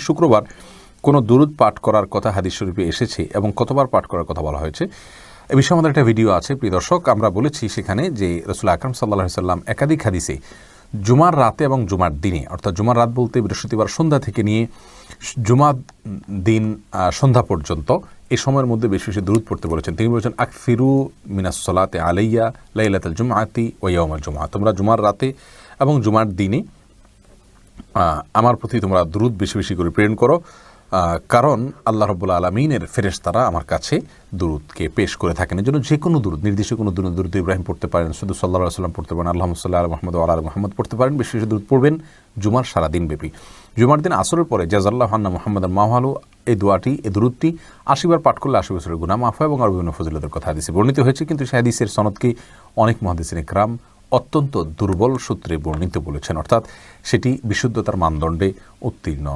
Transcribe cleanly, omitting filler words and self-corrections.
শুক্রবার কোনো দুরূদ পাঠ করার কথা হাদিস শরীফে এসেছে এবং কতবার পাঠ করার কথা বলা হয়েছে এ বিষয়ে আমাদের একটা ভিডিও আছে। প্রিয় দর্শক, আমরা বলেছি সেখানে যে রাসূল আকরাম সাল্লাল্লাহু আলাইহি সাল্লাম একাধিক হাদিসে জুমার রাতে এবং জুমার দিনে, অর্থাৎ জুমার রাত বলতে বৃহস্পতিবার সন্ধ্যা থেকে নিয়ে জুমার দিন সন্ধ্যা পর্যন্ত এই সময়ের মধ্যে বেশি বেশি দুরূদ পড়তে বলেছেন। তিনি বলেছেন, আকসিরু মিনাস সালাতি আলাইয়া লাইলাতুল জুমআতি ওয়া ইয়াউমাল জুমআ, তোমরা জুমার রাতে এবং জুমার দিনে আমার প্রতি তোমরা দুরূদ বেশি বেশি করে প্রেরণ করো, কারণ আল্লাহ রাব্বুল আলামিনের ফেরেশতারা আমার কাছে দুরূদকে পেশ করে থাকেন। এর জন্য যে কোনো দুরূদ, নির্দিষ্ট কোনো দুরূদ ইব্রাহিম পড়তে পারেন, শুধু সাল্লাল্লাহু আলাইহি ওয়াসাল্লাম পড়তে পারেন, আল্লাহুম্মা সাল্লি আলা মুহাম্মদ ওয়া আলা আলি মুহাম্মদ পড়তে পারেন। বেশি বেশি দুরূদ পড়বেন জুমার সারাদিন ব্যাপী। জুমার দিন আসরের পরে জাযাল্লাহু আন্না মুহাম্মাদান মাওয়াহু, এই দোয়াটি, এই দুরূদটি ৮০ বার পাঠ করলে ৮০ বছরের গুনাহ মাফ হয় এবং আরো বিভিন্ন ফজিলতের কথা হাদিসে বর্ণিত হয়েছে। কিন্তু সেই হাদিসের সনদকে অনেক মুহাদ্দিসিন ইকরাম অত্যন্ত দুর্বল সূত্রে বর্ণিত বলেছেন, অর্থাৎ সেটি বিশুদ্ধতার মানদণ্ডে উত্তীর্ণ